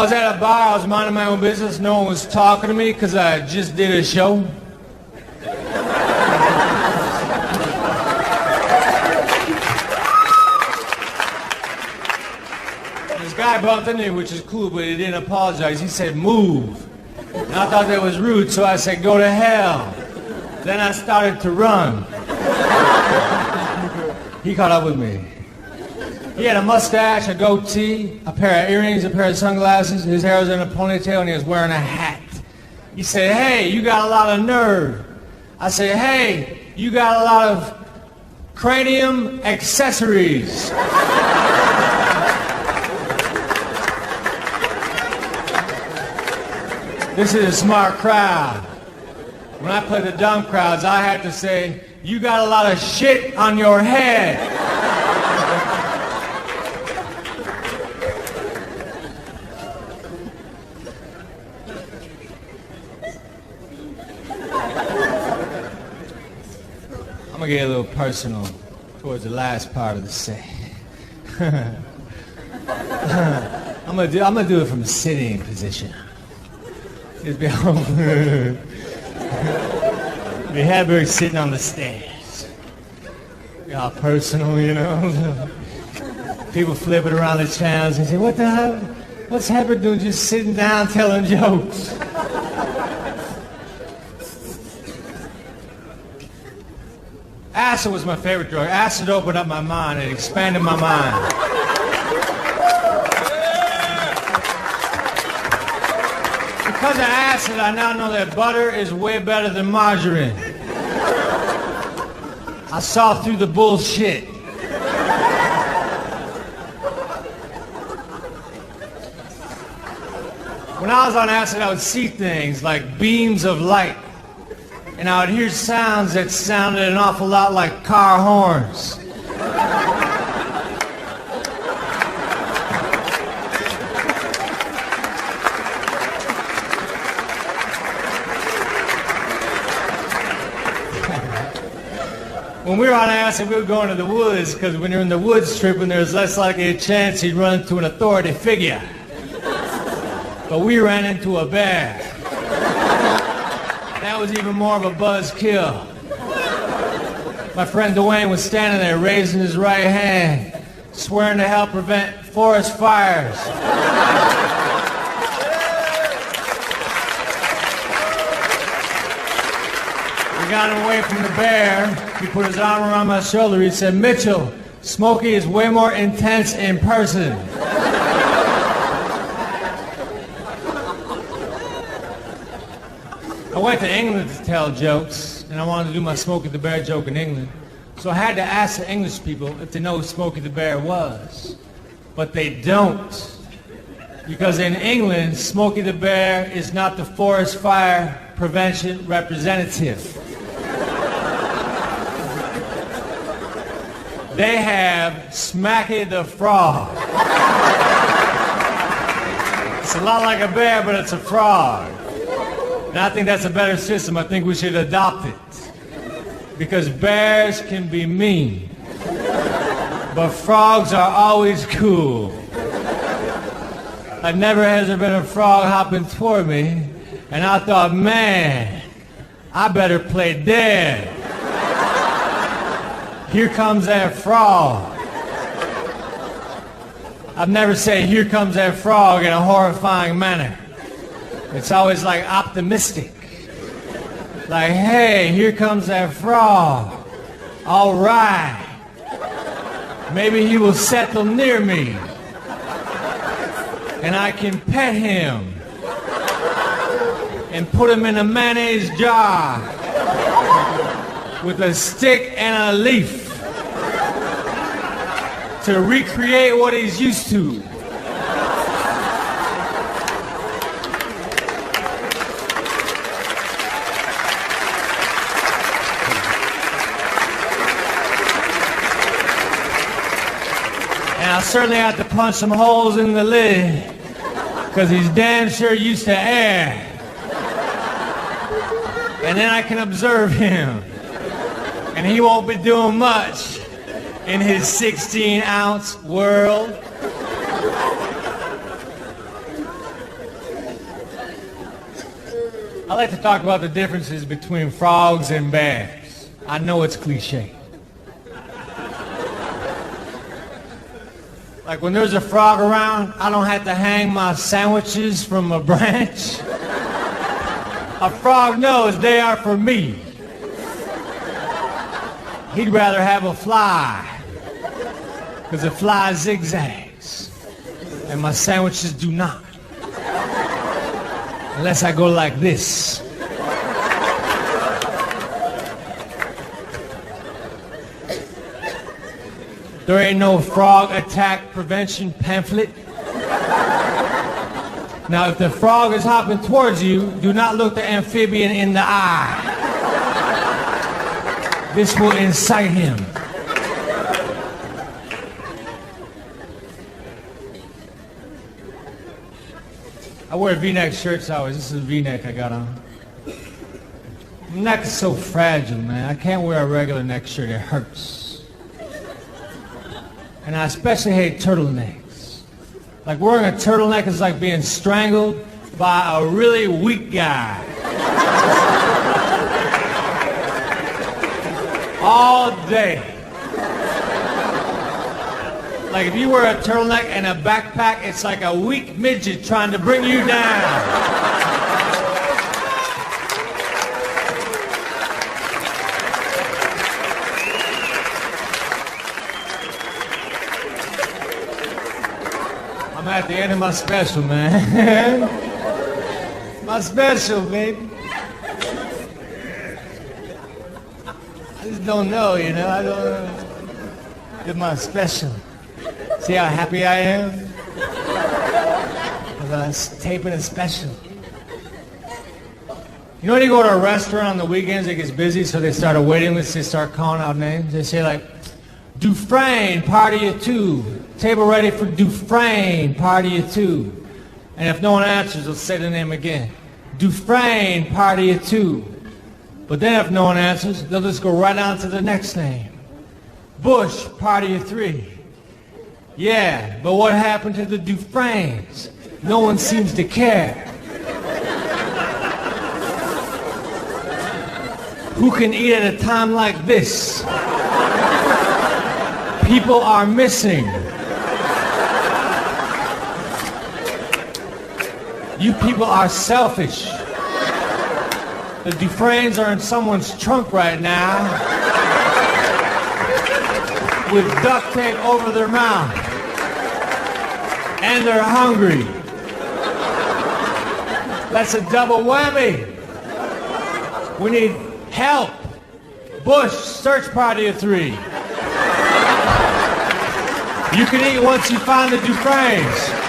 was at a bar, I was minding my own business. No one was talking to me because I just did a show. This guy bumped into me, which is cool, but he didn't apologize. He said, move. And I thought that was rude, so I said, go to hell. Then I started to run. He caught up with me. He had a mustache, a goatee, a pair of earrings, a pair of sunglasses. His hair was in a ponytail, and he was wearing a hat. He said, hey, you got a lot of nerve. I said, hey, you got a lot of cranium accessories. This is a smart crowd. When I play the dumb crowds, I have to say, you got a lot of shit on your head. I'm gonna get a little personal towards the last part of the set. I'm gonna do it from a sitting position. It'd be Hedberg sitting on the stairs. All personal, you know. People flipping around the channels and say, what the hell? What's Hedberg doing just sitting down telling jokes? Acid was my favorite drug. Acid opened up my mind. It expanded my mind. Because of acid, I now know that butter is way better than margarine. I saw through the bullshit. When I was on acid, I would see things like beams of light. And I would hear sounds that sounded an awful lot like car horns. When we were on acid, we would go into the woods, because when you're in the woods tripping, there's less likely a chance you'd run into an authority figure. But we ran into a bear. That was even more of a buzzkill. My friend Dwayne was standing there raising his right hand, swearing to help prevent forest fires. We got him away from the bear. He put his arm around my shoulder. He said, Mitchell, Smokey is way more intense in person. I went to England to tell jokes, and I wanted to do my Smokey the Bear joke in England. So I had to ask the English people if they know who Smokey the Bear was. But they don't. Because in England, Smokey the Bear is not the forest fire prevention representative. They have Smacky the Frog. It's a lot like a bear, but it's a frog. And I think that's a better system. I think we should adopt it. Because bears can be mean. But frogs are always cool. Never has there been a frog hopping toward me, and I thought, man, I better play dead. Here comes that frog. I've never said, here comes that frog in a horrifying manner. It's always like optimistic. Like, hey, here comes that frog. All right. Maybe he will settle near me. And I can pet him. And put him in a mayonnaise jar. With a stick and a leaf. To recreate what he's used to. And I certainly have to punch some holes in the lid, because he's damn sure used to air. And then I can observe him. And he won't be doing much in his 16-ounce world. like to talk about the differences between frogs and bears. I know it's cliche. Like when there's a frog around, I don't have to hang my sandwiches from a branch. A frog knows they are for me. He'd rather have a fly, because a fly zigzags, and my sandwiches do not. Unless I go like this. There ain't no frog attack prevention pamphlet. Now, if the frog is hopping towards you, do not look the amphibian in the eye. This will incite him. I wear V-neck shirts always. This is a V-neck I got on. My neck is so fragile, man. I can't wear a regular neck shirt. It hurts. And I especially hate turtlenecks. Like wearing a turtleneck is like being strangled by a really weak guy. All day. Like if you wear a turtleneck and a backpack, it's like a weak midget trying to bring you down. I'm at the end of my special, man. My special, baby. I just don't know, you know. I don't know. It's my special. See how happy I am? I was taping a special. You know when you go to a restaurant on the weekends, it gets busy, so they start a waiting list, they start calling out names. They say like, Dufresne, party of two. Table ready for Dufresne, party of two. And if no one answers, they'll say the name again. Dufresne, party of two. But then if no one answers, they'll just go right on to the next name. Bush, party of three. Yeah, but what happened to the Dufresnes? No one seems to care. Who can eat at a time like this? People are missing. You people are selfish. The Dufresnes are in someone's trunk right now with duct tape over their mouth. And they're hungry. That's a double whammy. We need help. Bush, search party of three. You can eat once you find the Dufresnes.